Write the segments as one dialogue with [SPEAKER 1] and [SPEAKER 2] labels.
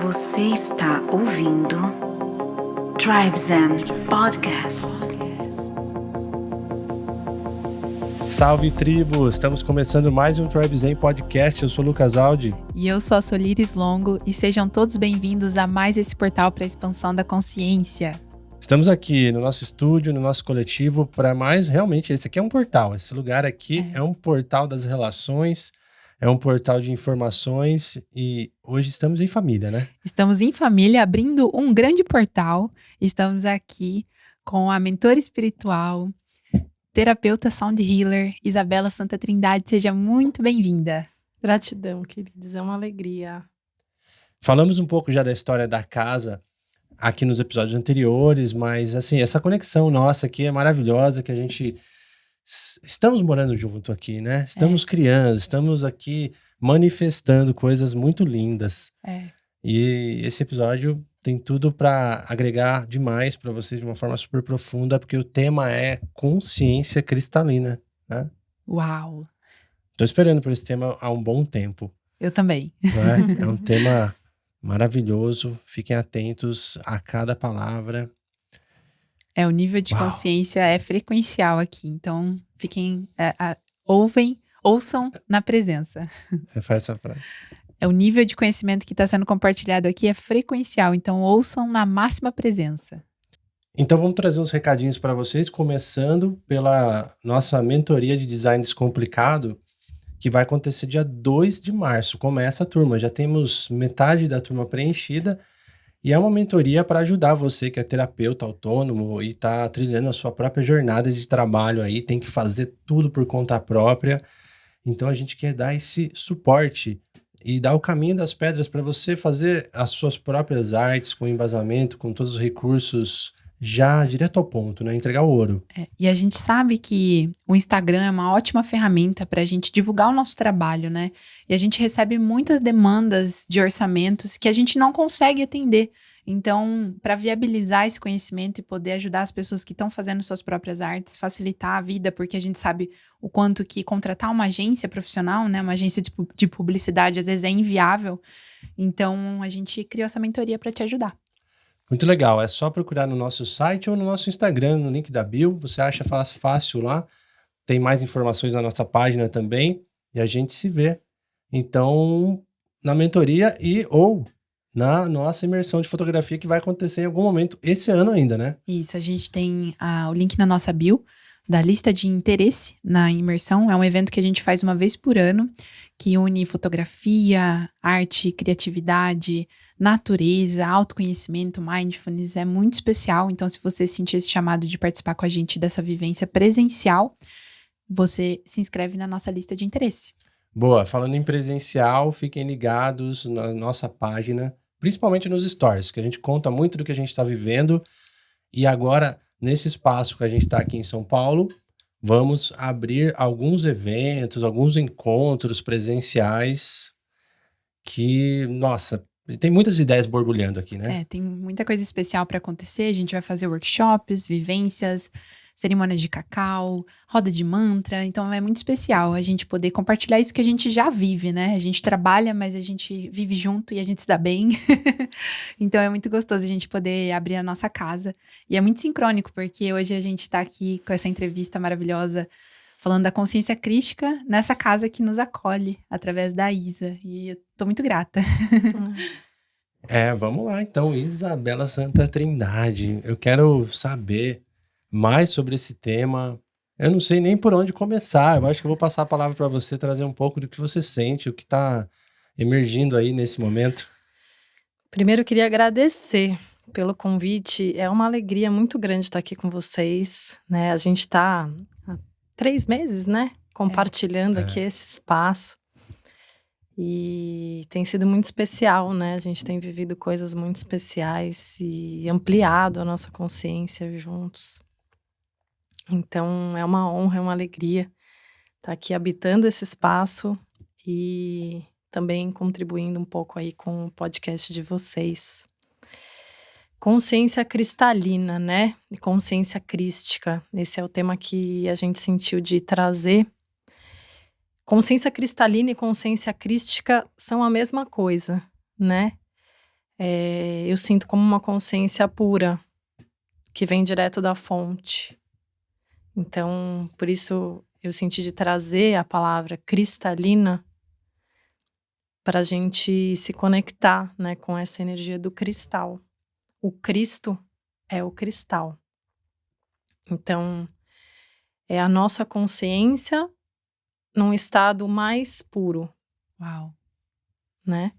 [SPEAKER 1] Você está ouvindo Tribe Zen Podcast.
[SPEAKER 2] Salve, tribo! Estamos começando mais um Tribe Zen Podcast. Eu sou o Lucas Aldi.
[SPEAKER 3] E eu sou a Solires Longo. E sejam todos bem-vindos a mais esse portal para a expansão da consciência.
[SPEAKER 2] Estamos aqui no nosso estúdio, no nosso coletivo, para mais realmente, esse aqui é um portal. Esse lugar aqui é um portal das relações, é um portal de informações e hoje estamos em família, né?
[SPEAKER 3] Estamos em família, abrindo um grande portal. Estamos aqui com a mentora espiritual, terapeuta sound healer, Isabela Santa Trindade. Seja muito bem-vinda.
[SPEAKER 4] Gratidão, queridos. É uma alegria.
[SPEAKER 2] Falamos um pouco já da história da casa aqui nos episódios anteriores, mas assim, essa conexão nossa aqui é maravilhosa, que a gente estamos morando junto aqui, né? Estamos criando, estamos aqui manifestando coisas muito lindas. E esse episódio tem tudo para agregar demais para vocês de uma forma super profunda, porque o tema é consciência cristalina, né?
[SPEAKER 3] Uau!
[SPEAKER 2] Tô esperando por esse tema há um bom tempo.
[SPEAKER 3] Eu também.
[SPEAKER 2] É um tema maravilhoso. Fiquem atentos a cada palavra.
[SPEAKER 3] O nível de consciência é frequencial aqui. Então, fiquem, ouçam na presença.
[SPEAKER 2] Refaz essa frase.
[SPEAKER 3] O nível de conhecimento que está sendo compartilhado aqui é frequencial. Então, ouçam na máxima presença.
[SPEAKER 2] Então, vamos trazer uns recadinhos para vocês, começando pela nossa mentoria de design descomplicado, que vai acontecer dia 2 de março. Começa a turma, já temos metade da turma preenchida e é uma mentoria para ajudar você que é terapeuta autônomo e está trilhando a sua própria jornada de trabalho aí, tem que fazer tudo por conta própria. Então, a gente quer dar esse suporte e dar o caminho das pedras para você fazer as suas próprias artes com embasamento, com todos os recursos já direto ao ponto, né? Entregar o ouro.
[SPEAKER 3] E a gente sabe que o Instagram é uma ótima ferramenta para a gente divulgar o nosso trabalho, né? E a gente recebe muitas demandas de orçamentos que a gente não consegue atender. Então, para viabilizar esse conhecimento e poder ajudar as pessoas que estão fazendo suas próprias artes, facilitar a vida, porque a gente sabe o quanto que contratar uma agência profissional, né? Uma agência de publicidade, às vezes é inviável. Então, a gente criou essa mentoria para te ajudar.
[SPEAKER 2] Muito legal, é só procurar no nosso site ou no nosso Instagram, no link da bio, você acha fácil lá, tem mais informações na nossa página também, e a gente se vê, então, na mentoria ou na nossa imersão de fotografia que vai acontecer em algum momento esse ano ainda, né?
[SPEAKER 3] Isso, a gente tem o link na nossa bio, da lista de interesse na imersão, é um evento que a gente faz uma vez por ano, que une fotografia, arte, criatividade, natureza, autoconhecimento, mindfulness, é muito especial. Então, se você sentir esse chamado de participar com a gente dessa vivência presencial, você se inscreve na nossa lista de interesse.
[SPEAKER 2] Boa, falando em presencial, fiquem ligados na nossa página, principalmente nos stories, que a gente conta muito do que a gente está vivendo. E agora, nesse espaço que a gente está aqui em São Paulo, vamos abrir alguns eventos, alguns encontros presenciais que, nossa, tem muitas ideias borbulhando aqui, né?
[SPEAKER 3] Tem muita coisa especial para acontecer. A gente vai fazer workshops, vivências, cerimônias de cacau, roda de mantra. Então é muito especial a gente poder compartilhar isso que a gente já vive, né? A gente trabalha, mas a gente vive junto e a gente se dá bem. Então é muito gostoso a gente poder abrir a nossa casa. E é muito sincrônico, porque hoje a gente tá aqui com essa entrevista maravilhosa falando da consciência crística nessa casa que nos acolhe através da Isa. E eu tô muito grata.
[SPEAKER 2] Vamos lá então, Isabela Santa Trindade. Eu quero saber mais sobre esse tema. Eu não sei nem por onde começar. Eu acho que eu vou passar a palavra para você trazer um pouco do que você sente, o que está emergindo aí nesse momento.
[SPEAKER 4] Primeiro, eu queria agradecer pelo convite. É uma alegria muito grande estar aqui com vocês, né? A gente está há 3 meses, né? Compartilhando aqui esse espaço. E tem sido muito especial, né? A gente tem vivido coisas muito especiais e ampliado a nossa consciência juntos. Então, é uma honra, é uma alegria estar aqui habitando esse espaço e também contribuindo um pouco aí com o podcast de vocês. Consciência cristalina, né? E consciência crística. Esse é o tema que a gente sentiu de trazer. Consciência cristalina e consciência crística são a mesma coisa, né? eu sinto como uma consciência pura, que vem direto da fonte. Então, por isso eu senti de trazer a palavra cristalina para a gente se conectar, né, com essa energia do cristal. O Cristo é o cristal. Então, é a nossa consciência num estado mais puro,
[SPEAKER 3] Uau.
[SPEAKER 4] né?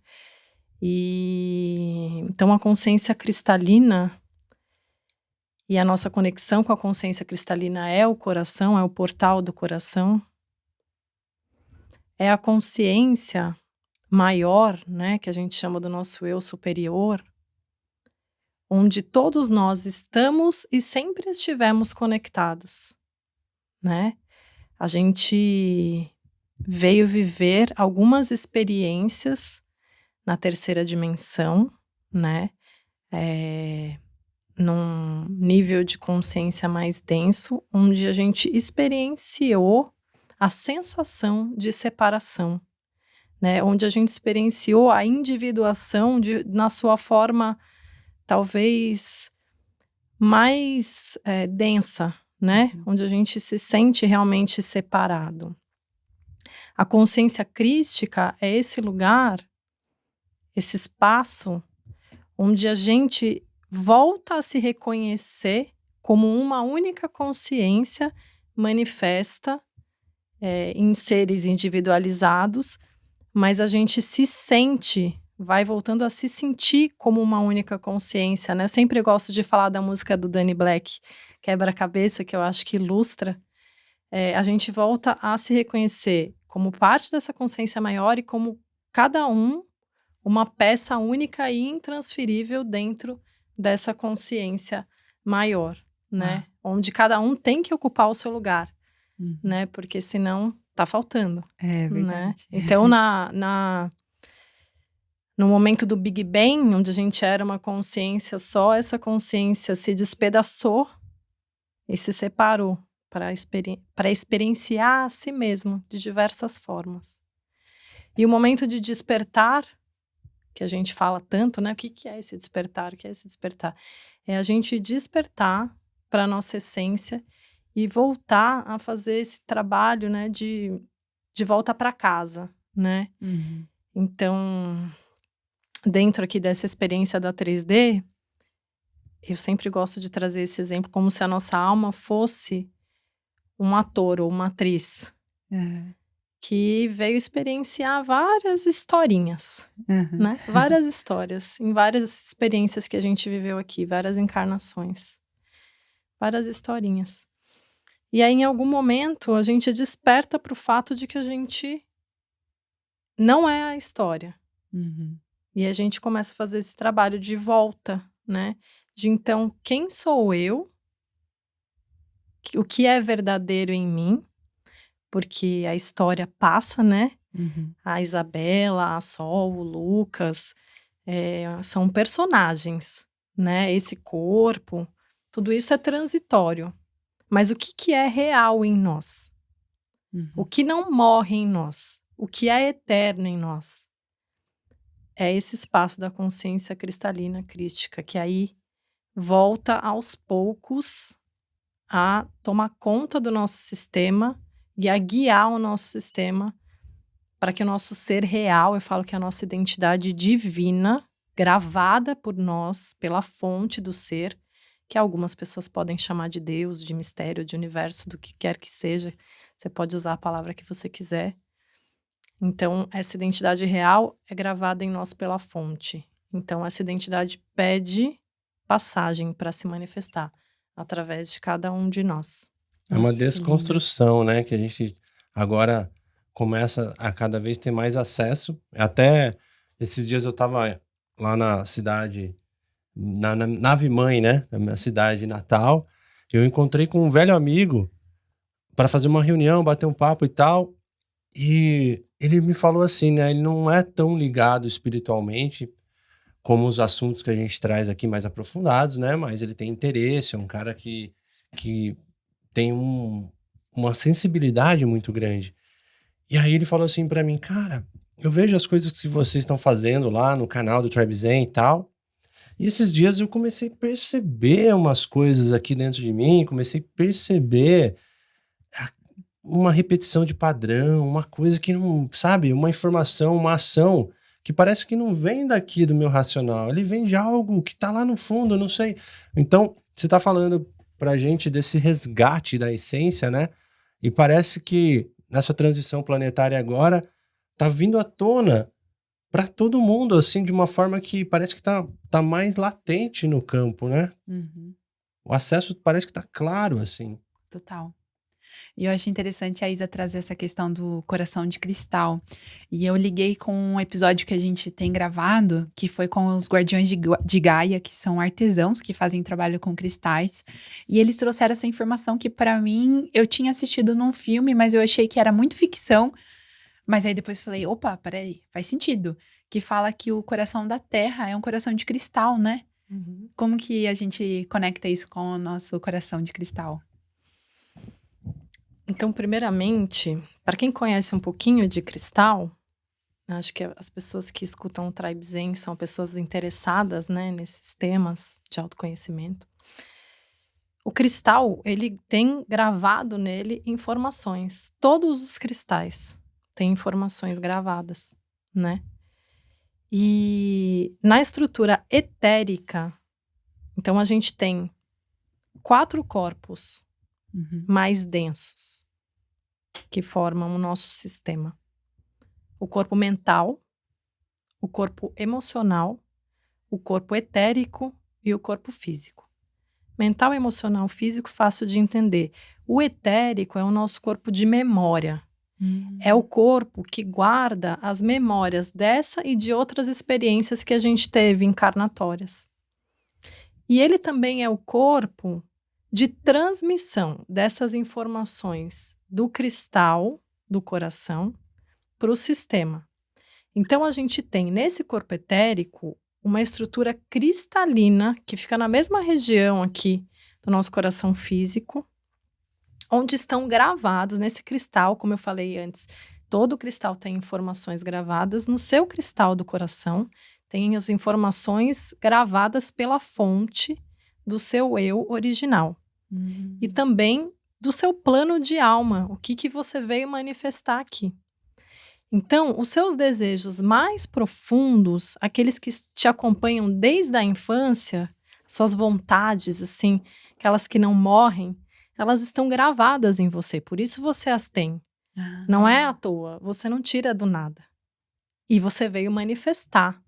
[SPEAKER 4] E então a consciência cristalina e a nossa conexão com a consciência cristalina é o coração, é o portal do coração. É a consciência maior, né, que a gente chama do nosso eu superior, onde todos nós estamos e sempre estivemos conectados, né? A gente veio viver algumas experiências na terceira dimensão, né? Num nível de consciência mais denso, onde a gente experienciou a sensação de separação, né? Onde a gente experienciou a individuação na sua forma talvez mais densa, né? Onde a gente se sente realmente separado. A consciência crística é esse lugar, esse espaço onde a gente volta a se reconhecer como uma única consciência manifesta em seres individualizados, mas a gente se sente, vai voltando a se sentir como uma única consciência, né? Eu sempre gosto de falar da música do Danny Black, Quebra-Cabeça, que eu acho que ilustra. A gente volta a se reconhecer como parte dessa consciência maior e como cada um uma peça única e intransferível dentro dessa consciência maior, né? Onde cada um tem que ocupar o seu lugar, né? Porque senão tá faltando.
[SPEAKER 3] É verdade.
[SPEAKER 4] Né? Então, no momento do Big Bang, onde a gente era uma consciência só, essa consciência se despedaçou e se separou para experienciar a si mesmo de diversas formas. E o momento de despertar, que a gente fala tanto, né? O que é esse despertar? O que é esse despertar? É a gente despertar para a nossa essência e voltar a fazer esse trabalho, né? De volta para casa, né? Então, dentro aqui dessa experiência da 3D, eu sempre gosto de trazer esse exemplo como se a nossa alma fosse um ator ou uma atriz que veio experienciar várias historinhas, né? Várias histórias, em várias experiências que a gente viveu aqui, várias encarnações, várias historinhas. E aí, em algum momento, a gente desperta para o fato de que a gente não é a história. E a gente começa a fazer esse trabalho de volta, né? De então, quem sou eu? O que é verdadeiro em mim? Porque a história passa, né? A Isabela, a Sol, o Lucas, são personagens, né? Esse corpo, tudo isso é transitório. Mas o que é real em nós? O que não morre em nós? O que é eterno em nós? É esse espaço da consciência cristalina, crística, que aí volta aos poucos a tomar conta do nosso sistema e a guiar o nosso sistema para que o nosso ser real, eu falo que a nossa identidade divina, gravada por nós, pela fonte do ser, que algumas pessoas podem chamar de Deus, de mistério, de universo, do que quer que seja. Você pode usar a palavra que você quiser. Então, essa identidade real é gravada em nós pela fonte. Então, essa identidade pede passagem para se manifestar através de cada um de nós.
[SPEAKER 2] É uma desconstrução, né? Que a gente agora começa a cada vez ter mais acesso. Até esses dias eu estava lá na cidade, na nave-mãe, né? Na minha cidade natal. Eu encontrei com um velho amigo para fazer uma reunião, bater um papo e tal. E ele me falou assim, né? Ele não é tão ligado espiritualmente como os assuntos que a gente traz aqui mais aprofundados, né? Mas ele tem interesse, é um cara que tem uma sensibilidade muito grande. E aí ele falou assim pra mim, cara, eu vejo as coisas que vocês estão fazendo lá no canal do Tribe Zen e tal. E esses dias eu comecei a perceber umas coisas aqui dentro de mim, comecei a perceber uma repetição de padrão, uma coisa que não, sabe, uma informação, uma ação que parece que não vem daqui do meu racional, ele vem de algo que tá lá no fundo, eu não sei. Então, você tá falando pra gente desse resgate da essência, né? E parece que nessa transição planetária agora tá vindo à tona para todo mundo, assim, de uma forma que parece que tá mais latente no campo, né?
[SPEAKER 3] Uhum.
[SPEAKER 2] O acesso parece que tá claro, assim.
[SPEAKER 3] Total. E eu achei interessante a Isa trazer essa questão do coração de cristal. E eu liguei com um episódio que a gente tem gravado, que foi com os Guardiões de Gaia, que são artesãos que fazem trabalho com cristais. E eles trouxeram essa informação que, para mim, eu tinha assistido num filme, mas eu achei que era muito ficção. Mas aí depois falei, opa, peraí, faz sentido. Que fala que o coração da Terra é um coração de cristal, né?
[SPEAKER 4] Uhum.
[SPEAKER 3] Como que a gente conecta isso com o nosso coração de cristal?
[SPEAKER 4] Então, primeiramente, para quem conhece um pouquinho de cristal, acho que as pessoas que escutam o Tribe Zen são pessoas interessadas, né, nesses temas de autoconhecimento. O cristal, ele tem gravado nele informações. Todos os cristais têm informações gravadas, né? E na estrutura etérica, então a gente tem 4 corpos mais densos que formam o nosso sistema. O corpo mental, o corpo emocional, o corpo etérico e o corpo físico. Mental, emocional, físico, fácil de entender. O etérico é o nosso corpo de memória. É o corpo que guarda as memórias dessa e de outras experiências que a gente teve encarnatórias. E ele também é o corpo de transmissão dessas informações do cristal, do coração, para o sistema. Então, a gente tem nesse corpo etérico uma estrutura cristalina que fica na mesma região aqui do nosso coração físico, onde estão gravados nesse cristal, como eu falei antes, todo cristal tem informações gravadas. No seu cristal do coração, tem as informações gravadas pela fonte do seu eu original. E também do seu plano de alma, o que você veio manifestar aqui. Então, os seus desejos mais profundos, aqueles que te acompanham desde a infância, suas vontades, assim, aquelas que não morrem, elas estão gravadas em você, por isso você as tem. Não é à toa, você não tira do nada. E você veio manifestar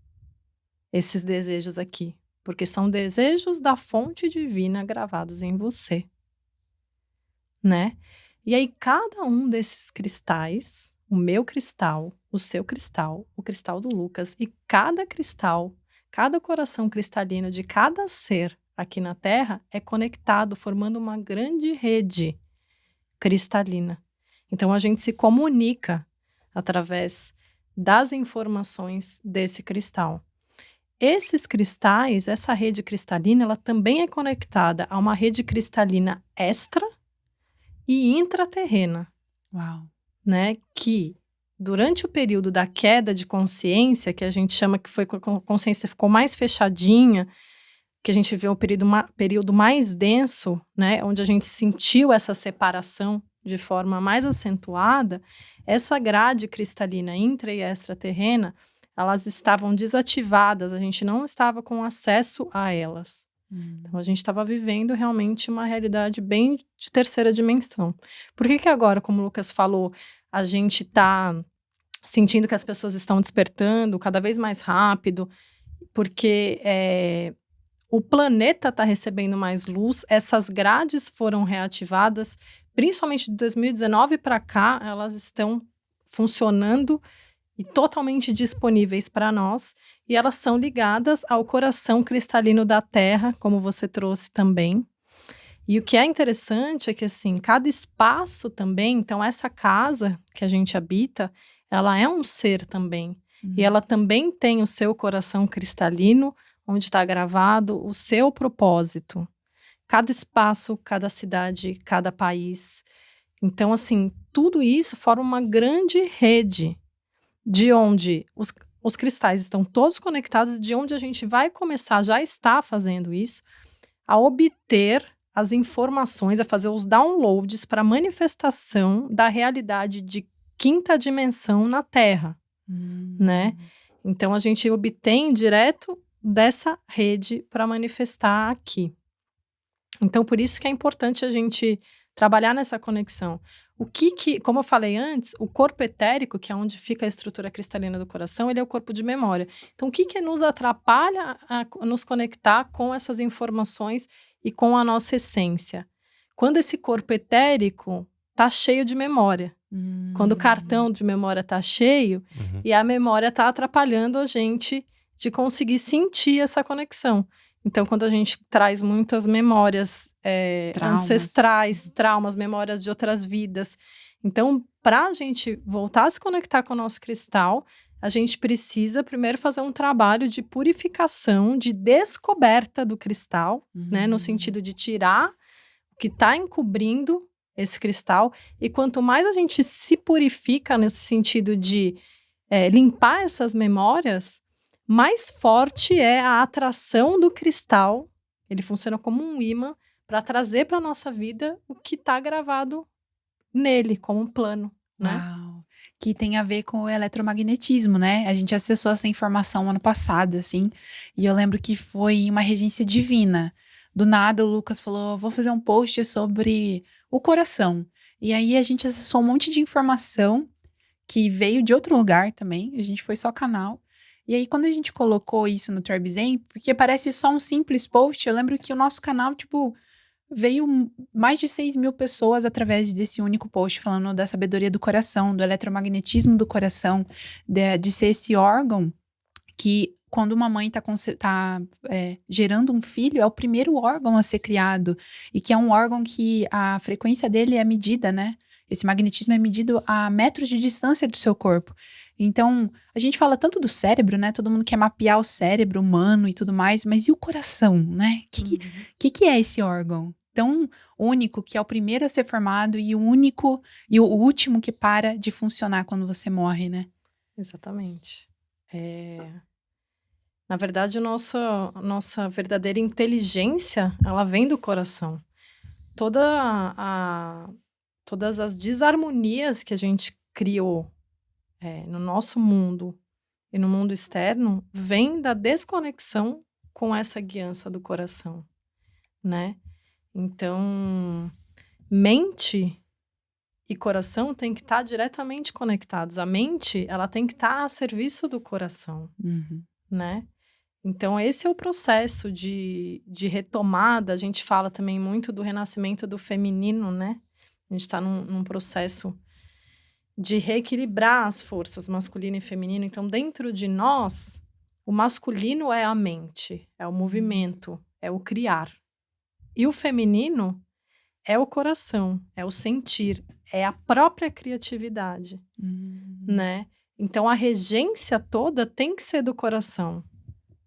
[SPEAKER 4] esses desejos aqui, porque são desejos da fonte divina gravados em você, né? E aí, cada um desses cristais, o meu cristal, o seu cristal, o cristal do Lucas, e cada cristal, cada coração cristalino de cada ser aqui na Terra é conectado, formando uma grande rede cristalina. Então, a gente se comunica através das informações desse cristal. Esses cristais, essa rede cristalina, ela também é conectada a uma rede cristalina extra e intraterrena.
[SPEAKER 3] Uau!
[SPEAKER 4] Né? Que durante o período da queda de consciência, que a gente chama que foi quando a consciência ficou mais fechadinha, que a gente vê o período mais denso, né? Onde a gente sentiu essa separação de forma mais acentuada, essa grade cristalina intra e extraterrena, elas estavam desativadas, a gente não estava com acesso a elas. Então, a gente estava vivendo realmente uma realidade bem de terceira dimensão. Por que agora, como o Lucas falou, a gente está sentindo que as pessoas estão despertando cada vez mais rápido? Porque o planeta está recebendo mais luz, essas grades foram reativadas, principalmente de 2019 para cá, elas estão funcionando e totalmente disponíveis para nós, e elas são ligadas ao coração cristalino da Terra, como você trouxe também. E o que é interessante é que, assim, cada espaço também, então essa casa que a gente habita, ela é um ser também, e ela também tem o seu coração cristalino, onde está gravado o seu propósito. Cada espaço, cada cidade, cada país. Então, assim, tudo isso forma uma grande rede de onde os cristais estão todos conectados, de onde a gente vai começar, já está fazendo isso, a obter as informações, a fazer os downloads para manifestação da realidade de quinta dimensão na Terra, né? Então, a gente obtém direto dessa rede para manifestar aqui. Então, por isso que é importante a gente trabalhar nessa conexão. Como eu falei antes, o corpo etérico, que é onde fica a estrutura cristalina do coração, ele é o corpo de memória. Então, o que nos atrapalha a nos conectar com essas informações e com a nossa essência? Quando esse corpo etérico está cheio de memória. Quando o cartão de memória está cheio e a memória está atrapalhando a gente de conseguir sentir essa conexão. Então, quando a gente traz muitas memórias ancestrais, traumas, memórias de outras vidas. Então, para a gente voltar a se conectar com o nosso cristal, a gente precisa primeiro fazer um trabalho de purificação, de descoberta do cristal, né? No sentido de tirar o que está encobrindo esse cristal. E quanto mais a gente se purifica nesse sentido de limpar essas memórias, mais forte é a atração do cristal. Ele funciona como um imã para trazer para a nossa vida o que está gravado nele, como um plano, né?
[SPEAKER 3] Uau. Que tem a ver com o eletromagnetismo, né? A gente acessou essa informação ano passado, assim, e eu lembro que foi uma regência divina. Do nada o Lucas falou, vou fazer um post sobre o coração. E aí a gente acessou um monte de informação que veio de outro lugar também, a gente foi só canal. E aí, quando a gente colocou isso no Tribe Zen, porque parece só um simples post, eu lembro que o nosso canal, veio mais de 6 mil pessoas através desse único post, falando da sabedoria do coração, do eletromagnetismo do coração, de ser esse órgão que, quando uma mãe tá gerando um filho, é o primeiro órgão a ser criado, e que é um órgão que a frequência dele é medida, né? Esse magnetismo é medido a metros de distância do seu corpo. Então, a gente fala tanto do cérebro, né? Todo mundo quer mapear o cérebro humano e tudo mais, mas e o coração, né? O que é esse órgão tão único, que é o primeiro a ser formado e o único e o último que para de funcionar quando você morre, né?
[SPEAKER 4] Exatamente. Na verdade, nossa verdadeira inteligência, ela vem do coração. Todas as desarmonias que a gente criou no nosso mundo e no mundo externo, vem da desconexão com essa guiança do coração, né? Então, mente e coração têm que estar diretamente conectados. A mente, ela tem que estar a serviço do coração, né? Então, esse é o processo de retomada. A gente fala também muito do renascimento do feminino, né? A gente está num processo de reequilibrar as forças masculino e feminino. Então, dentro de nós, o masculino é a mente, é o movimento, é o criar. E o feminino é o coração, é o sentir, é a própria criatividade, né? Então, a regência toda tem que ser do coração,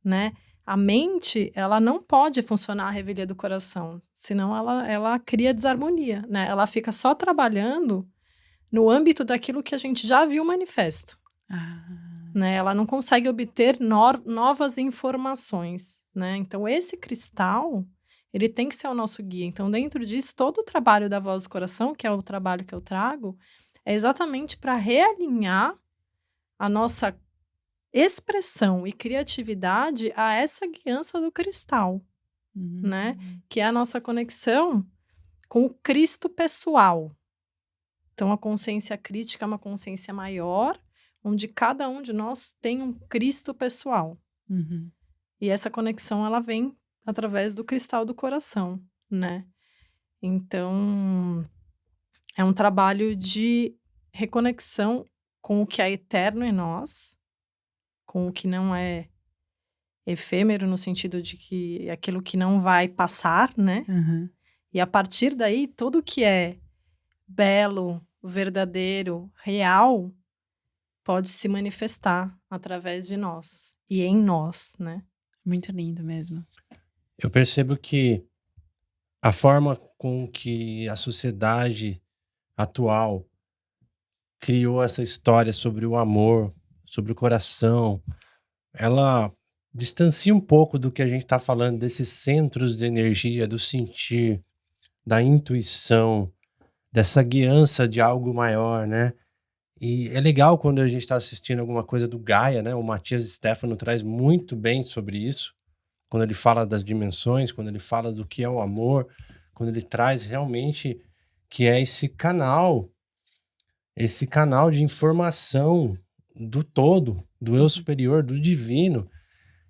[SPEAKER 4] né? A mente, ela não pode funcionar à revelia do coração, senão ela cria desarmonia, né? Ela fica só trabalhando no âmbito daquilo que a gente já viu manifesto. Né? Ela não consegue obter novas informações, né? Então, esse cristal, ele tem que ser o nosso guia. Então, dentro disso, todo o trabalho da voz do coração, que é o trabalho que eu trago, é exatamente para realinhar a nossa expressão e criatividade a essa guiança do cristal, né? Que é a nossa conexão com o Cristo pessoal. Então, a consciência crítica é uma consciência maior, onde cada um de nós tem um Cristo pessoal. E essa conexão, ela vem através do cristal do coração, né? Então, é um trabalho de reconexão com o que é eterno em nós, com o que não é efêmero, no sentido de que é aquilo que não vai passar, né? E a partir daí, tudo que é belo, verdadeiro, real, pode se manifestar através de nós e em nós, né?
[SPEAKER 3] Muito lindo mesmo.
[SPEAKER 2] Eu percebo que a forma com que a sociedade atual criou essa história sobre o amor sobre o coração, ela distancia um pouco do que a gente está falando, desses centros de energia, do sentir, da intuição, dessa guiança de algo maior, né? E é legal quando a gente está assistindo alguma coisa do Gaia, né? O Matias Stefano traz muito bem sobre isso, quando ele fala das dimensões, quando ele fala do que é o amor, quando ele traz realmente que é esse canal de informação do todo, do eu superior, do divino.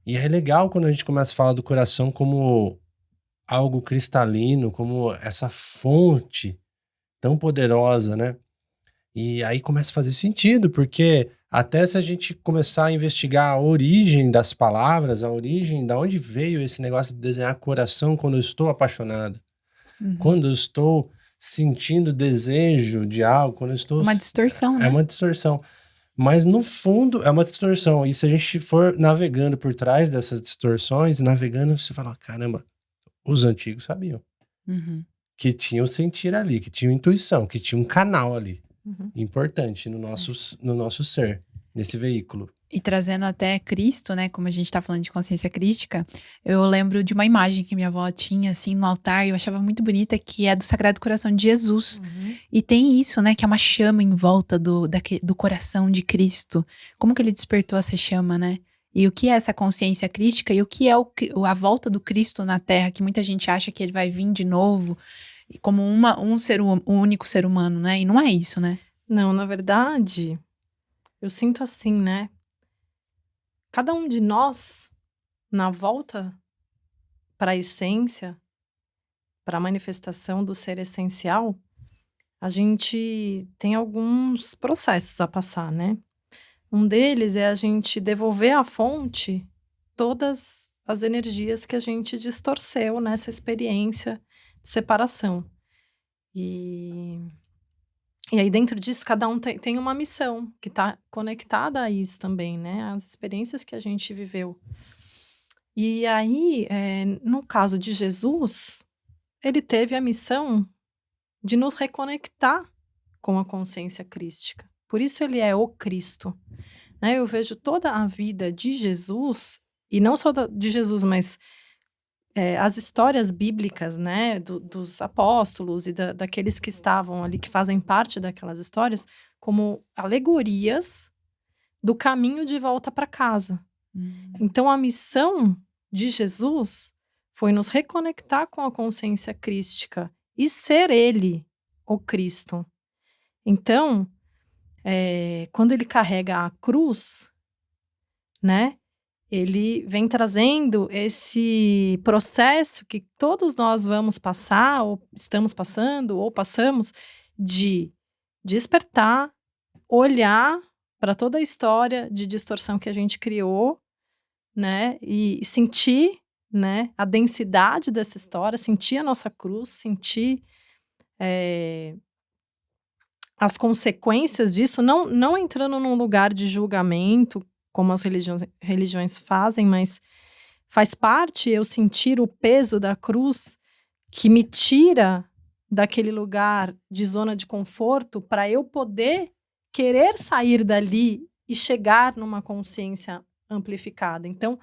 [SPEAKER 2] E é legal quando a gente começa a falar do coração como algo cristalino, como essa fonte tão poderosa, né? E aí começa a fazer sentido, porque até se a gente começar a investigar a origem das palavras, a origem, da onde veio esse negócio de desenhar coração quando eu estou apaixonado, quando eu estou sentindo desejo de algo, quando eu estou...
[SPEAKER 3] Uma distorção, né?
[SPEAKER 2] É uma distorção. Mas no fundo é uma distorção. E se a gente for navegando por trás dessas distorções, navegando, você fala, caramba, os antigos sabiam. Que tinham sentir ali, que tinham intuição, que tinha um canal ali. Importante no nosso ser, nesse veículo.
[SPEAKER 3] E trazendo até Cristo, né? Como a gente tá falando de consciência crística, eu lembro de uma imagem que minha avó tinha, assim, no altar, e eu achava muito bonita, que é do Sagrado Coração de Jesus. E tem isso, né? Que é uma chama em volta do coração de Cristo. Como que ele despertou essa chama, né? E o que é essa consciência crítica e o que é a volta do Cristo na Terra, que muita gente acha que ele vai vir de novo como um único ser humano, né? E não é isso, né?
[SPEAKER 4] Não, na verdade, eu sinto assim, né? Cada um de nós, na volta para a essência, para a manifestação do ser essencial, a gente tem alguns processos a passar, né? Um deles é a gente devolver à fonte todas as energias que a gente distorceu nessa experiência de separação. E aí, dentro disso, cada um tem uma missão que está conectada a isso também, né? As experiências que a gente viveu. E aí, no caso de Jesus, ele teve a missão de nos reconectar com a consciência crística. Por isso ele é o Cristo. Né? Eu vejo toda a vida de Jesus, e não só de Jesus, mas as histórias bíblicas, né, dos apóstolos e daqueles que estavam ali, que fazem parte daquelas histórias, como alegorias do caminho de volta para casa. Então, a missão de Jesus foi nos reconectar com a consciência crística e ser ele, o Cristo. Então, quando ele carrega a cruz, né, ele vem trazendo esse processo que todos nós vamos passar, ou estamos passando, ou passamos, de despertar, olhar para toda a história de distorção que a gente criou, né, e sentir, né, a densidade dessa história, sentir a nossa cruz, sentir as consequências disso, não entrando num lugar de julgamento, como as religiões fazem, mas faz parte eu sentir o peso da cruz que me tira daquele lugar de zona de conforto para eu poder querer sair dali e chegar numa consciência amplificada. Então,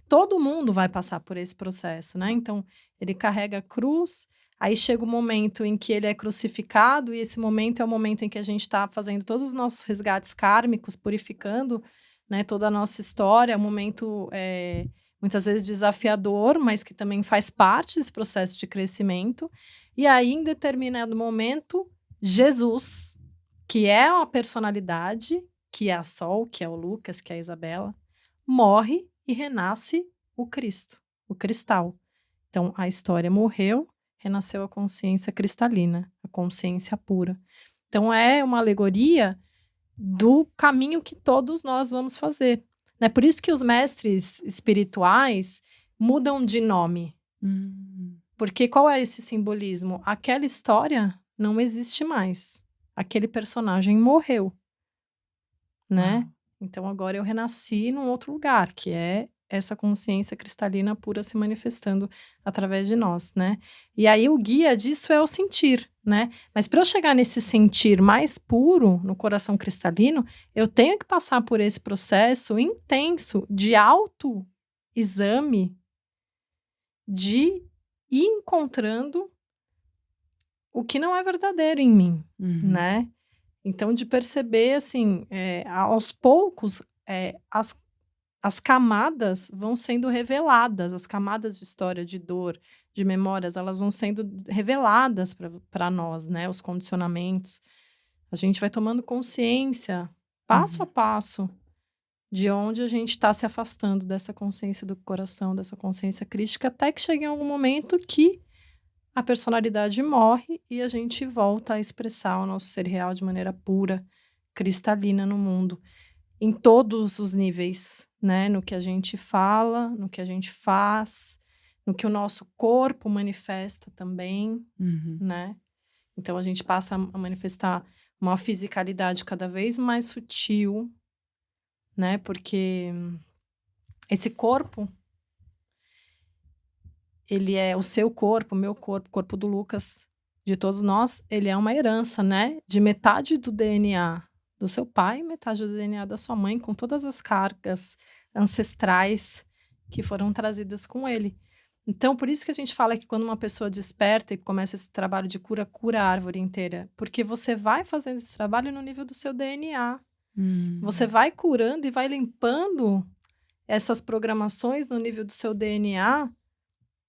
[SPEAKER 4] todo mundo vai passar por esse processo, né? Então, ele carrega a cruz, aí chega o momento em que ele é crucificado, e esse momento é o momento em que a gente está fazendo todos os nossos resgates kármicos, purificando, né, toda a nossa história. É um momento muitas vezes desafiador, mas que também faz parte desse processo de crescimento. E aí, em determinado momento, Jesus, que é uma personalidade, que é a Sol, que é o Lucas, que é a Isabela, morre e renasce o Cristo, o cristal. Então, a história morreu, renasceu a consciência cristalina, a consciência pura. Então, é uma alegoria do caminho que todos nós vamos fazer. Né? Por isso que os mestres espirituais mudam de nome. Porque qual é esse simbolismo? Aquela história não existe mais. Aquele personagem morreu. Né? Então agora eu renasci num outro lugar, que é essa consciência cristalina pura se manifestando através de nós, né? E aí o guia disso é o sentir, né? Mas para eu chegar nesse sentir mais puro, no coração cristalino, eu tenho que passar por esse processo intenso de autoexame, de ir encontrando o que não é verdadeiro em mim, né? Então, de perceber, assim, aos poucos, as camadas vão sendo reveladas, as camadas de história, de dor, de memórias, elas vão sendo reveladas para nós, né? Os condicionamentos. A gente vai tomando consciência, passo a passo, de onde a gente está se afastando dessa consciência do coração, dessa consciência crística, até que chega em algum momento que a personalidade morre e a gente volta a expressar o nosso ser real de maneira pura, cristalina no mundo, em todos os níveis, né? No que a gente fala, no que a gente faz, no que o nosso corpo manifesta também, né? Então a gente passa a manifestar uma fisicalidade cada vez mais sutil, né? Porque esse corpo, ele é o seu corpo, o meu corpo, o corpo do Lucas, de todos nós, ele é uma herança, né? De metade do DNA do seu pai, metade do DNA da sua mãe, com todas as cargas ancestrais que foram trazidas com ele. Então, por isso que a gente fala que quando uma pessoa desperta e começa esse trabalho de cura, cura a árvore inteira. Porque você vai fazendo esse trabalho no nível do seu DNA. Você vai curando e vai limpando essas programações no nível do seu DNA.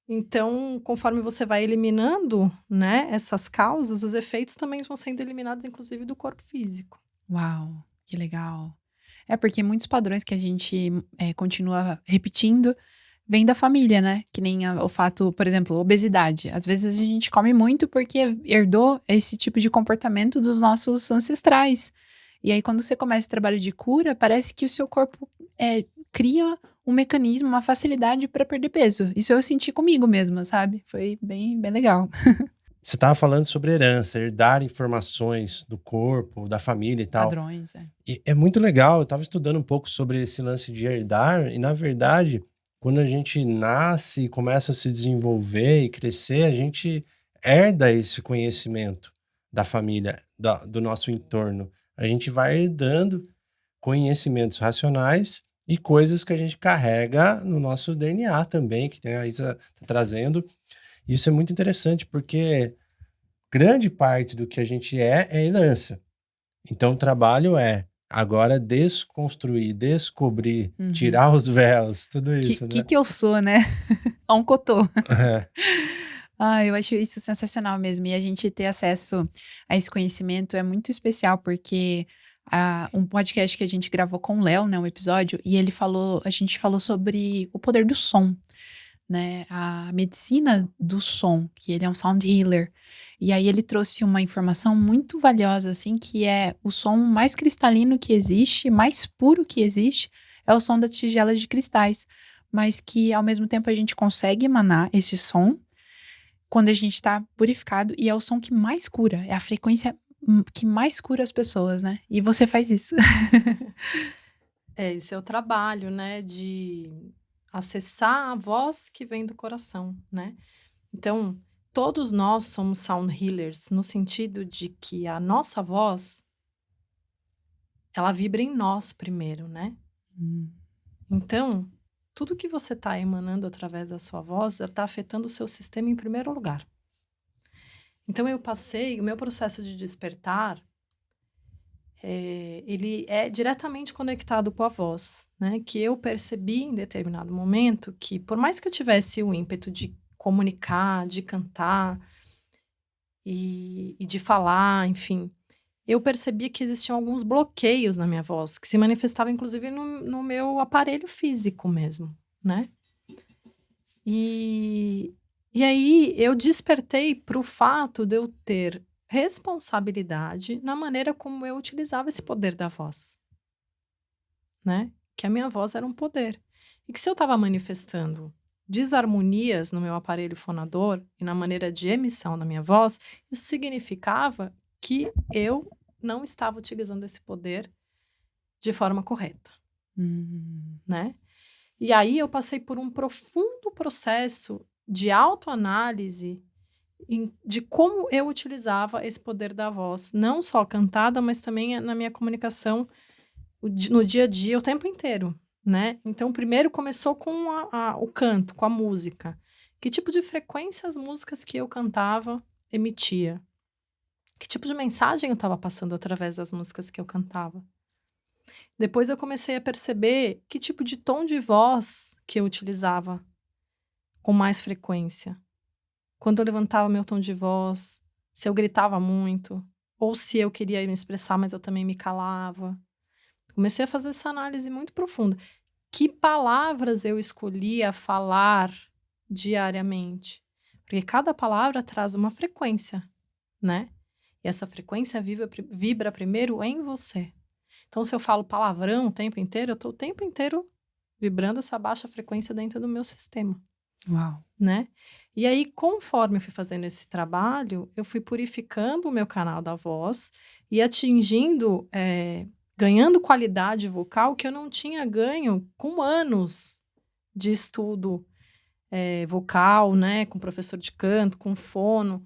[SPEAKER 4] Então, conforme você vai eliminando, né, essas causas, os efeitos também vão sendo eliminados, inclusive, do corpo físico.
[SPEAKER 3] Uau, que legal. É porque muitos padrões que a gente continua repetindo vêm da família, né? Que nem o fato, por exemplo, obesidade. Às vezes a gente come muito porque herdou esse tipo de comportamento dos nossos ancestrais. E aí, quando você começa esse trabalho de cura, parece que o seu corpo cria um mecanismo, uma facilidade para perder peso. Isso eu senti comigo mesma, sabe? Foi bem, bem legal.
[SPEAKER 2] Você estava falando sobre herança, herdar informações do corpo, da família e tal.
[SPEAKER 3] Padrões,
[SPEAKER 2] E é muito legal, eu estava estudando um pouco sobre esse lance de herdar, e na verdade, quando a gente nasce e começa a se desenvolver e crescer, a gente herda esse conhecimento da família, do nosso entorno. A gente vai herdando conhecimentos racionais e coisas que a gente carrega no nosso DNA também, que a Isa está trazendo. Isso é muito interessante, porque grande parte do que a gente é herança. Então, o trabalho é agora desconstruir, descobrir, tirar os véus, tudo isso, né?
[SPEAKER 3] Que eu sou, né? Um cotô.
[SPEAKER 2] É.
[SPEAKER 3] Eu acho isso sensacional mesmo. E a gente ter acesso a esse conhecimento é muito especial, porque um podcast que a gente gravou com o Léo, né, um episódio, e a gente falou sobre o poder do som, né, a medicina do som, que ele é um sound healer. E aí ele trouxe uma informação muito valiosa, assim, que é o som mais cristalino que existe, mais puro que existe, é o som das tigelas de cristais, mas que ao mesmo tempo a gente consegue emanar esse som quando a gente está purificado, e é o som que mais cura, é a frequência que mais cura as pessoas, né? E você faz isso.
[SPEAKER 4] Esse é o trabalho, né, de acessar a voz que vem do coração, né? Então, todos nós somos sound healers, no sentido de que a nossa voz, ela vibra em nós primeiro, né? Então, tudo que você está emanando através da sua voz, ela está afetando o seu sistema em primeiro lugar. Então, o meu processo de despertar, ele é diretamente conectado com a voz, né? Que eu percebi em determinado momento que, por mais que eu tivesse o ímpeto de comunicar, de cantar e de falar, enfim, eu percebia que existiam alguns bloqueios na minha voz, que se manifestavam, inclusive, no meu aparelho físico mesmo, né? E aí eu despertei para o fato de eu ter responsabilidade na maneira como eu utilizava esse poder da voz, né? Que a minha voz era um poder. E que se eu estava manifestando desarmonias no meu aparelho fonador e na maneira de emissão da minha voz, isso significava que eu não estava utilizando esse poder de forma correta, né? E aí eu passei por um profundo processo de autoanálise de como eu utilizava esse poder da voz, não só cantada, mas também na minha comunicação no dia a dia, o tempo inteiro, né? Então, primeiro começou com o canto, com a música. Que tipo de frequência as músicas que eu cantava emitia? Que tipo de mensagem eu estava passando através das músicas que eu cantava? Depois eu comecei a perceber que tipo de tom de voz que eu utilizava com mais frequência. Quando eu levantava meu tom de voz, se eu gritava muito, ou se eu queria me expressar, mas eu também me calava. Comecei a fazer essa análise muito profunda. Que palavras eu escolhia falar diariamente? Porque cada palavra traz uma frequência, né? E essa frequência vibra primeiro em você. Então, se eu falo palavrão o tempo inteiro, eu estou o tempo inteiro vibrando essa baixa frequência dentro do meu sistema.
[SPEAKER 3] Uau.
[SPEAKER 4] Né? E aí, conforme eu fui fazendo esse trabalho, eu fui purificando o meu canal da voz e atingindo, ganhando qualidade vocal que eu não tinha ganho com anos de estudo vocal, né? Com professor de canto, com fono,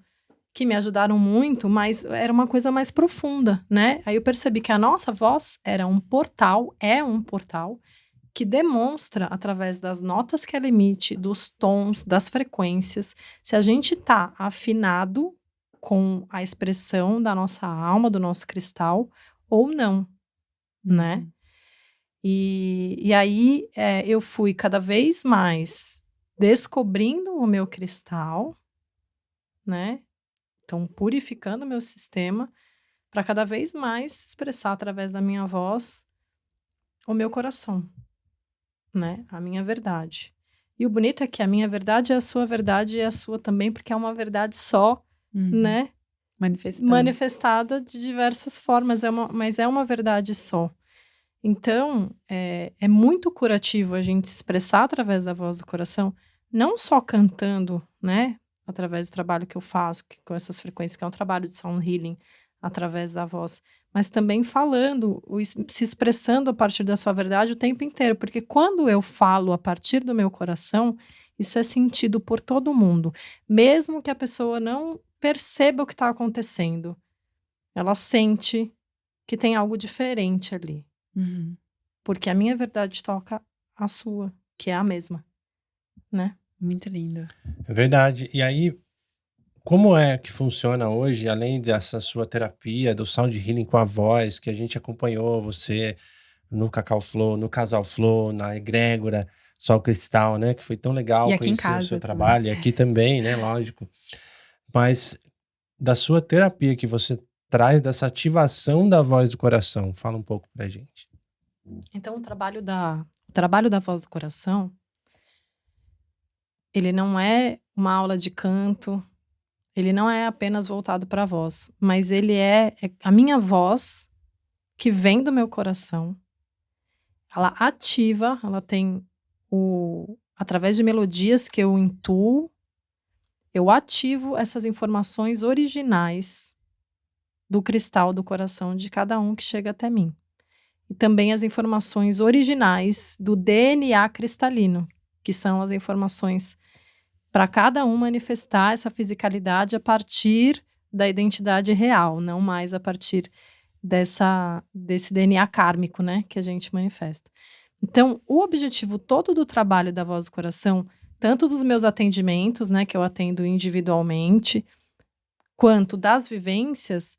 [SPEAKER 4] que me ajudaram muito, mas era uma coisa mais profunda, né? Aí eu percebi que a nossa voz era um portal, é um portal, que demonstra, através das notas que ela emite, dos tons, das frequências, se a gente está afinado com a expressão da nossa alma, do nosso cristal, ou não, né? E aí eu fui cada vez mais descobrindo o meu cristal, né? Então, purificando o meu sistema para cada vez mais expressar através da minha voz o meu coração. Né? A minha verdade. E o bonito é que a minha verdade é a sua verdade e é a sua também, porque é uma verdade só, né? Manifestada de diversas formas, mas é uma verdade só. Então, é muito curativo a gente se expressar através da voz do coração, não só cantando, né? Através do trabalho que eu faço, com essas frequências, que é um trabalho de sound healing, através da voz, mas também falando, se expressando a partir da sua verdade o tempo inteiro, porque quando eu falo a partir do meu coração, isso é sentido por todo mundo, mesmo que a pessoa não perceba o que está acontecendo, ela sente que tem algo diferente ali, porque a minha verdade toca a sua, que é a mesma, né?
[SPEAKER 3] Muito lindo.
[SPEAKER 2] É verdade. E aí, como é que funciona hoje, além dessa sua terapia, do sound healing com a voz, que a gente acompanhou você no Cacau Flow, no Casal Flow, na Egrégora, Sol Cristal, né? Que foi tão legal
[SPEAKER 3] e aqui
[SPEAKER 2] conhecer
[SPEAKER 3] em casa
[SPEAKER 2] o seu
[SPEAKER 3] também.
[SPEAKER 2] trabalho. E aqui também, né? Lógico. Mas da sua terapia que você traz, dessa ativação da voz do coração, fala um pouco pra gente.
[SPEAKER 4] Então, o trabalho da voz do coração, ele não é uma aula de canto, ele não é apenas voltado para a voz, mas ele é a minha voz que vem do meu coração. Ela ativa, ela tem através de melodias que eu intuo, eu ativo essas informações originais do cristal do coração de cada um que chega até mim. E também as informações originais do DNA cristalino, que são as informações para cada um manifestar essa fisicalidade a partir da identidade real, não mais a partir desse DNA kármico, né, que a gente manifesta. Então, o objetivo todo do trabalho da voz do coração, tanto dos meus atendimentos, né, que eu atendo individualmente, quanto das vivências,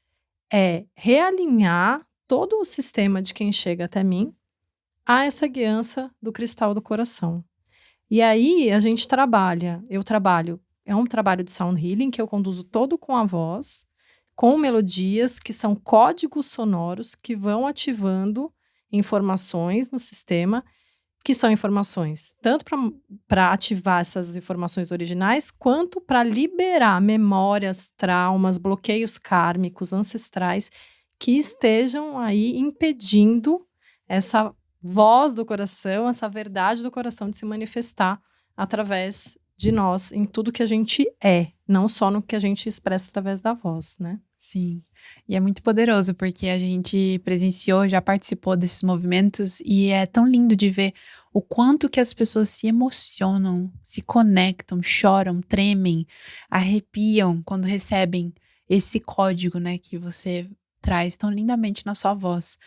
[SPEAKER 4] é realinhar todo o sistema de quem chega até mim a essa guiança do cristal do coração. E aí eu trabalho, é um trabalho de sound healing que eu conduzo todo com a voz, com melodias que são códigos sonoros que vão ativando informações no sistema, que são informações tanto para ativar essas informações originais, quanto para liberar memórias, traumas, bloqueios kármicos, ancestrais, que estejam aí impedindo essa voz do coração, essa verdade do coração de se manifestar através de nós, em tudo que a gente é, não só no que a gente expressa através da voz, né?
[SPEAKER 3] Sim. E é muito poderoso, porque a gente presenciou, já participou desses movimentos, e é tão lindo de ver o quanto que as pessoas se emocionam, se conectam, choram, tremem, arrepiam quando recebem esse código, né, que você traz tão lindamente na sua voz.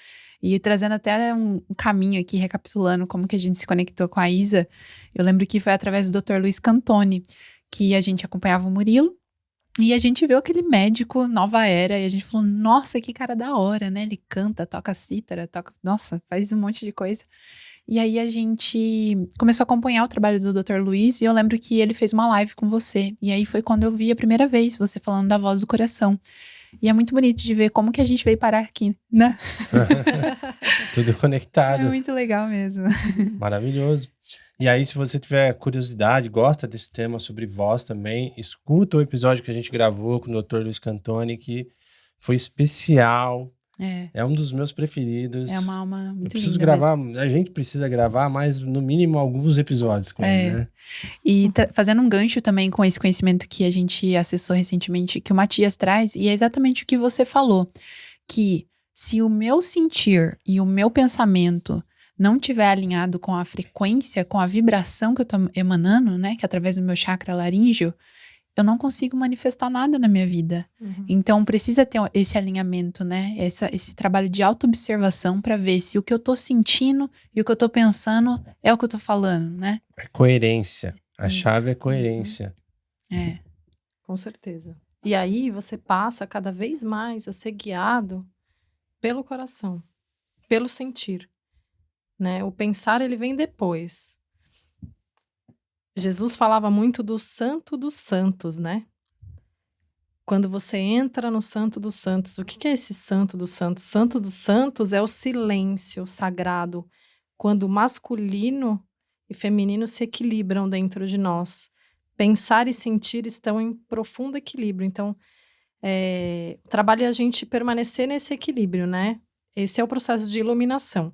[SPEAKER 3] E trazendo até um caminho aqui, recapitulando como que a gente se conectou com a Isa, eu lembro que foi através do Dr. Luiz Cantoni, que a gente acompanhava o Murilo, e a gente viu aquele médico nova era, e a gente falou, nossa, que cara da hora, né? Ele canta, toca cítara, nossa, faz um monte de coisa. E aí a gente começou a acompanhar o trabalho do Dr. Luiz, e eu lembro que ele fez uma live com você. E aí foi quando eu vi a primeira vez você falando da voz do coração. E é muito bonito de ver como que a gente veio parar aqui, né?
[SPEAKER 2] Tudo conectado.
[SPEAKER 3] É muito legal mesmo.
[SPEAKER 2] Maravilhoso. E aí, se você tiver curiosidade, gosta desse tema sobre voz também, escuta o episódio que a gente gravou com o Dr. Luiz Cantoni, que foi especial. É um dos meus preferidos.
[SPEAKER 3] É uma alma muito
[SPEAKER 2] Eu preciso
[SPEAKER 3] linda
[SPEAKER 2] gravar,
[SPEAKER 3] mesmo.
[SPEAKER 2] a gente precisa gravar mais, no mínimo, alguns episódios com ele, né?
[SPEAKER 3] E fazendo um gancho também com esse conhecimento que a gente acessou recentemente, que o Matias traz, e é exatamente o que você falou, que se o meu sentir e o meu pensamento não tiver alinhado com a frequência, com a vibração que eu tô emanando, né, que é através do meu chakra laríngeo, eu não consigo manifestar nada na minha vida. Então, precisa ter esse alinhamento, né? Esse trabalho de autoobservação para ver se o que eu tô sentindo e o que eu tô pensando é o que eu tô falando, né?
[SPEAKER 2] É coerência. A
[SPEAKER 3] Isso.
[SPEAKER 2] chave é coerência.
[SPEAKER 3] É.
[SPEAKER 4] Com certeza. E aí você passa cada vez mais a ser guiado pelo coração, pelo sentir, né? O pensar, ele vem depois. Jesus falava muito do santo dos santos, né? Quando você entra no santo dos santos, o que é esse santo dos santos? Santo dos santos é o silêncio sagrado, quando o masculino e feminino se equilibram dentro de nós. Pensar e sentir estão em profundo equilíbrio. Então, o trabalho é a gente permanecer nesse equilíbrio, né? Esse é o processo de iluminação.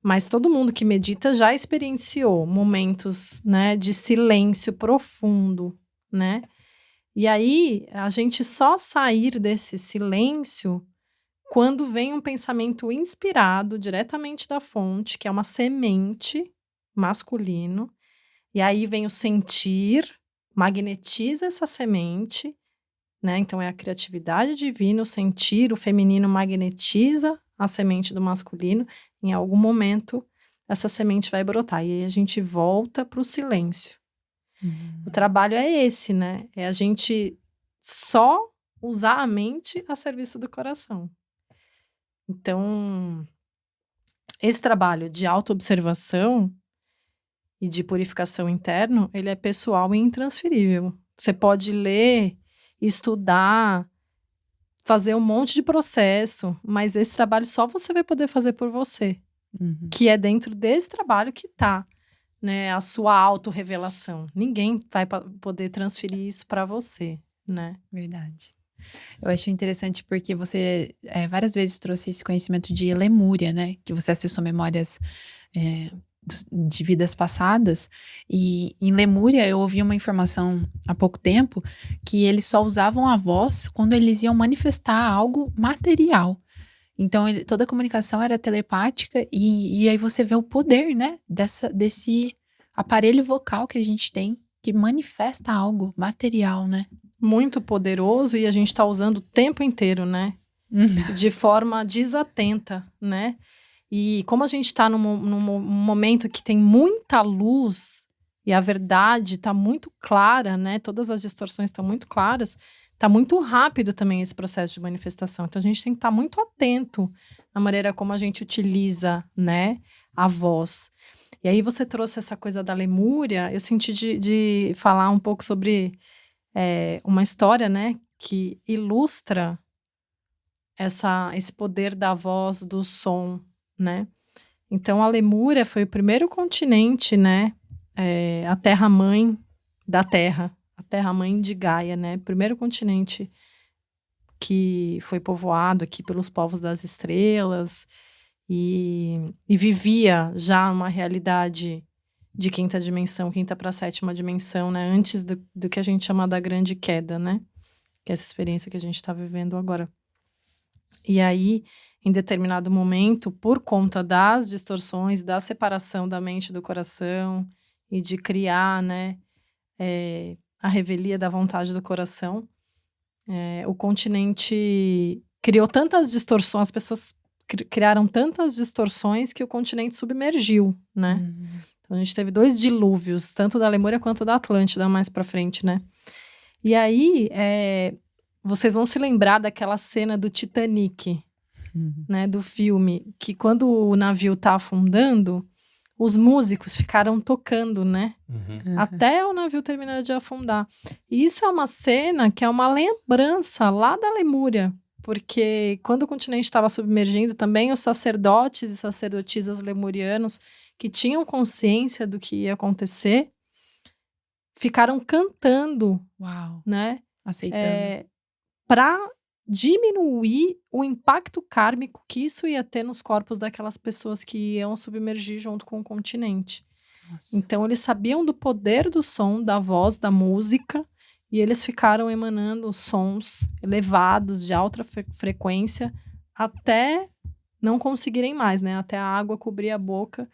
[SPEAKER 4] Mas todo mundo que medita já experienciou momentos, né, de silêncio profundo, né? E aí, a gente só sair desse silêncio quando vem um pensamento inspirado diretamente da fonte, que é uma semente masculino, e aí vem o sentir, magnetiza essa semente, né? Então é a criatividade divina, o sentir, o feminino magnetiza a semente do masculino. Em algum momento, essa semente vai brotar. E aí a gente volta para o silêncio. O trabalho é esse, né? É a gente só usar a mente a serviço do coração. Então, esse trabalho de autoobservação e de purificação interna, ele é pessoal e intransferível. Você pode ler, estudar, fazer um monte de processo, mas esse trabalho só você vai poder fazer por você. Que é dentro desse trabalho que tá, né, a sua autorrevelação. Ninguém vai poder transferir isso para você, né?
[SPEAKER 3] Verdade. Eu acho interessante porque você várias vezes trouxe esse conhecimento de Lemúria, né? Que você acessou memórias de vidas passadas. E em Lemúria eu ouvi uma informação há pouco tempo que eles só usavam a voz quando eles iam manifestar algo material. Então toda a comunicação era telepática e aí você vê o poder, né? Desse aparelho vocal que a gente tem que manifesta algo material, né?
[SPEAKER 4] Muito poderoso e a gente tá usando o tempo inteiro, né? De forma desatenta, né? E como a gente tá num momento que tem muita luz e a verdade tá muito clara, né? Todas as distorções estão muito claras, tá muito rápido também esse processo de manifestação. Então a gente tem que estar muito atento na maneira como a gente utiliza, né, a voz. E aí você trouxe essa coisa da Lemúria, eu senti de falar um pouco sobre uma história, né, que ilustra esse poder da voz, do som, né? Então a Lemúria foi o primeiro continente, né, a terra-mãe da Terra, a terra-mãe de Gaia, né? Primeiro continente que foi povoado aqui pelos povos das estrelas e vivia já uma realidade de quinta dimensão, quinta para sétima dimensão, né? Antes do que a gente chama da grande queda, né? Que é essa experiência que a gente está vivendo agora. E aí, em determinado momento, por conta das distorções, da separação da mente e do coração e de criar, né, a revelia da vontade do coração, o continente criou tantas distorções, as pessoas criaram tantas distorções que o continente submergiu, né? Então a gente teve 2 dilúvios, tanto da Lemúria quanto da Atlântida mais pra frente, né? E aí, vocês vão se lembrar daquela cena do Titanic, né, do filme, que quando o navio tá afundando, os músicos ficaram tocando, né? Até o navio terminar de afundar. E isso é uma cena que é uma lembrança lá da Lemúria, porque quando o continente estava submergindo, também os sacerdotes e sacerdotisas lemurianos que tinham consciência do que ia acontecer, ficaram cantando,
[SPEAKER 3] Uau.
[SPEAKER 4] né?
[SPEAKER 3] Aceitando.
[SPEAKER 4] Para diminuir o impacto kármico que isso ia ter nos corpos daquelas pessoas que iam submergir junto com o continente.
[SPEAKER 3] Nossa.
[SPEAKER 4] Então, eles sabiam do poder do som, da voz, da música, e eles ficaram emanando sons elevados, de alta frequência, até não conseguirem mais, né? Até a água cobrir a boca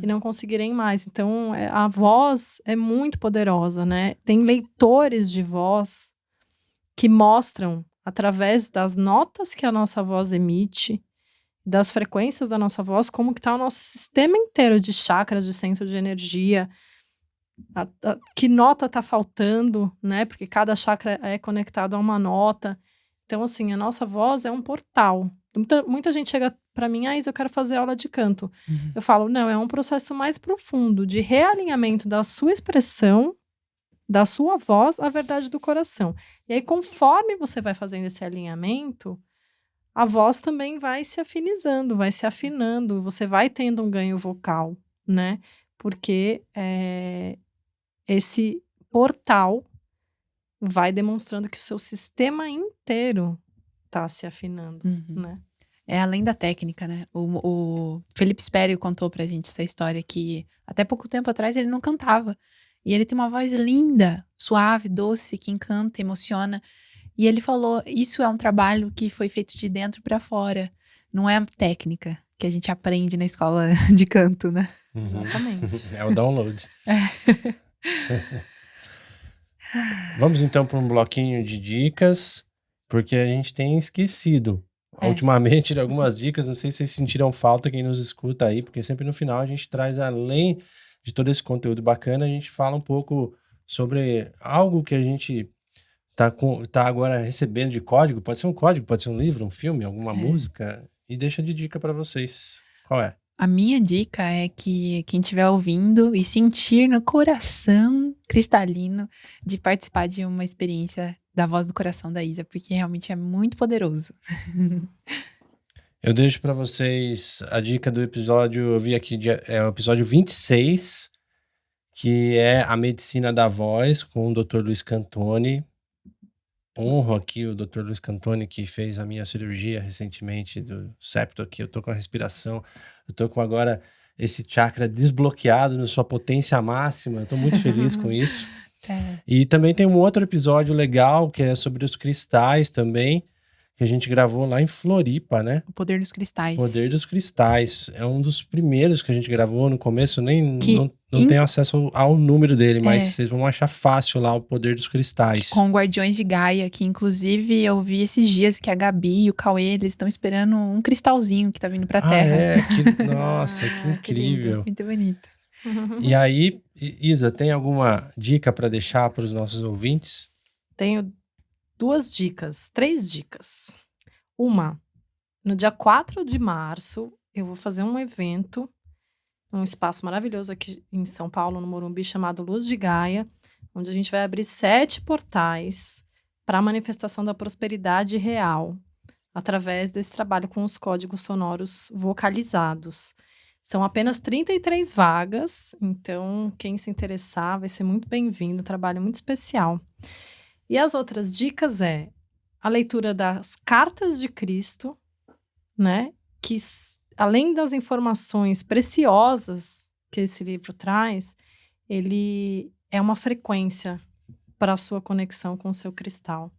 [SPEAKER 4] e não conseguirem mais. Então, a voz é muito poderosa, né? Tem leitores de voz que mostram, através das notas que a nossa voz emite, das frequências da nossa voz, como que está o nosso sistema inteiro de chakras, de centro de energia, que nota está faltando, né? Porque cada chakra é conectado a uma nota. Então, assim, a nossa voz é um portal. Muita gente chega para mim, Isa, eu quero fazer aula de canto. Eu falo, não, é um processo mais profundo de realinhamento da sua expressão, da sua voz, à verdade do coração. E aí, conforme você vai fazendo esse alinhamento, a voz também vai se afinizando, vai se afinando, você vai tendo um ganho vocal, né? Porque esse portal vai demonstrando que o seu sistema inteiro tá se afinando, né?
[SPEAKER 3] É além da técnica, né? O Felipe Spério contou pra gente essa história que até pouco tempo atrás ele não cantava. E ele tem uma voz linda, suave, doce, que encanta, emociona. E ele falou, isso é um trabalho que foi feito de dentro pra fora. Não é a técnica que a gente aprende na escola de canto, né?
[SPEAKER 4] Exatamente.
[SPEAKER 2] É o download. Vamos então para um bloquinho de dicas, porque a gente tem esquecido ultimamente de algumas dicas. Não sei se vocês sentiram falta, quem nos escuta aí, porque sempre no final a gente traz, além de todo esse conteúdo bacana, a gente fala um pouco sobre algo que a gente tá agora recebendo de código. Pode ser um código, pode ser um livro, um filme, alguma música, e deixa de dica para vocês. Qual é?
[SPEAKER 3] A minha dica é que quem estiver ouvindo e sentir no coração cristalino de participar de uma experiência da Voz do Coração da Isa, porque realmente é muito poderoso.
[SPEAKER 2] Eu deixo para vocês a dica do episódio, eu vi aqui, é o episódio 26, que é a medicina da voz, com o Dr. Luiz Cantoni. Honro aqui o Dr. Luiz Cantoni, que fez a minha cirurgia recentemente do septo aqui. Eu tô com a respiração, eu tô com agora esse chakra desbloqueado na sua potência máxima. Eu tô muito feliz com isso. E também tem um outro episódio legal, que é sobre os cristais também, que a gente gravou lá em Floripa, né?
[SPEAKER 3] O Poder dos Cristais.
[SPEAKER 2] Poder dos Cristais. É um dos primeiros que a gente gravou no começo. Não tenho acesso ao número dele, mas vocês vão achar fácil lá o Poder dos Cristais.
[SPEAKER 3] Com Guardiões de Gaia, que inclusive eu vi esses dias que a Gabi e o Cauê, eles estão esperando um cristalzinho que tá vindo pra Terra.
[SPEAKER 2] Nossa, que incrível.
[SPEAKER 3] Muito bonito.
[SPEAKER 2] E aí, Isa, tem alguma dica para deixar para os nossos ouvintes?
[SPEAKER 4] Tenho 3 dicas. Uma, no dia 4 de março, eu vou fazer um evento num espaço maravilhoso aqui em São Paulo, no Morumbi, chamado Luz de Gaia, onde a gente vai abrir 7 portais para a manifestação da prosperidade real, através desse trabalho com os códigos sonoros vocalizados. São apenas 33 vagas, então quem se interessar vai ser muito bem-vindo, um trabalho muito especial. E as outras dicas é a leitura das Cartas de Cristo, né? Que além das informações preciosas que esse livro traz, ele é uma frequência para a sua conexão com o seu cristal.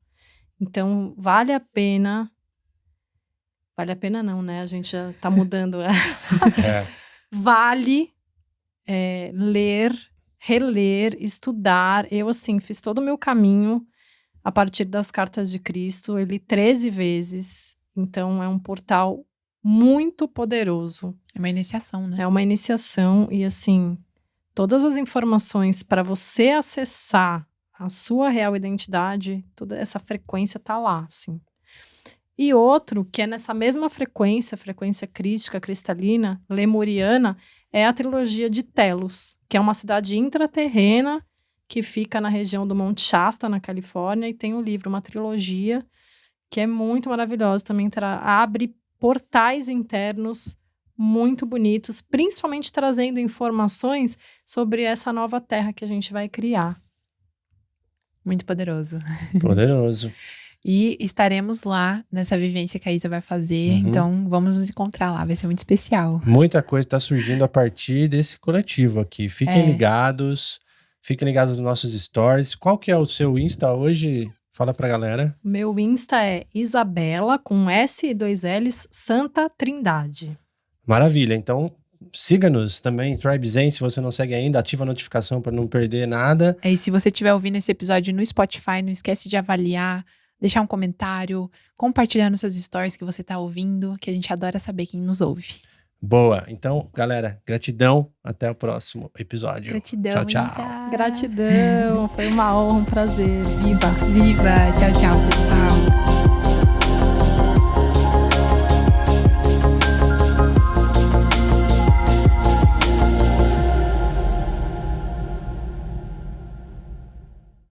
[SPEAKER 4] Então, vale a pena Vale a pena não, né? A gente já tá mudando.
[SPEAKER 2] É.
[SPEAKER 4] Vale ler, reler, estudar. Eu, assim, fiz todo o meu caminho a partir das Cartas de Cristo. Eu li 13 vezes. Então, é um portal muito poderoso.
[SPEAKER 3] É uma iniciação, né?
[SPEAKER 4] É uma iniciação e, assim, todas as informações para você acessar a sua real identidade, toda essa frequência tá lá, assim. E outro, que é nessa mesma frequência crística, cristalina, lemuriana, é a trilogia de Telos, que é uma cidade intraterrena que fica na região do Monte Shasta, na Califórnia, e tem um livro, uma trilogia, que é muito maravilhosa, também abre portais internos muito bonitos, principalmente trazendo informações sobre essa nova terra que a gente vai criar.
[SPEAKER 3] Muito poderoso.
[SPEAKER 2] Poderoso.
[SPEAKER 3] E estaremos lá nessa vivência que a Isa vai fazer. Então, vamos nos encontrar lá. Vai ser muito especial.
[SPEAKER 2] Muita coisa está surgindo a partir desse coletivo aqui. Fiquem ligados nos nossos stories. Qual que é o seu Insta hoje? Fala pra galera.
[SPEAKER 4] Meu Insta é Isabela, com S e 2 L's, Santa Trindade.
[SPEAKER 2] Maravilha. Então, siga-nos também, Tribe Zen, se você não segue ainda, ativa a notificação para não perder nada.
[SPEAKER 3] E se você estiver ouvindo esse episódio no Spotify, não esquece de avaliar, deixar um comentário, compartilhar nos seus stories que você está ouvindo, que a gente adora saber quem nos ouve.
[SPEAKER 2] Boa. Então, galera, gratidão. Até o próximo episódio.
[SPEAKER 3] Gratidão,
[SPEAKER 2] tchau, tchau.
[SPEAKER 3] Isa.
[SPEAKER 4] Gratidão, foi uma honra, um prazer. Viva!
[SPEAKER 3] Viva! Tchau, tchau, pessoal.